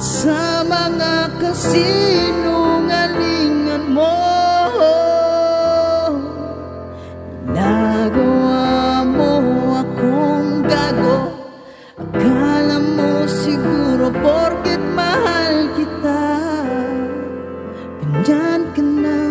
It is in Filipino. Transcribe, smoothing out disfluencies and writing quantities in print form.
sa mga kasinungalingan mo. Nagawa mo akong gago. Akala mo siguro porket mahal kita, ganyan ka na.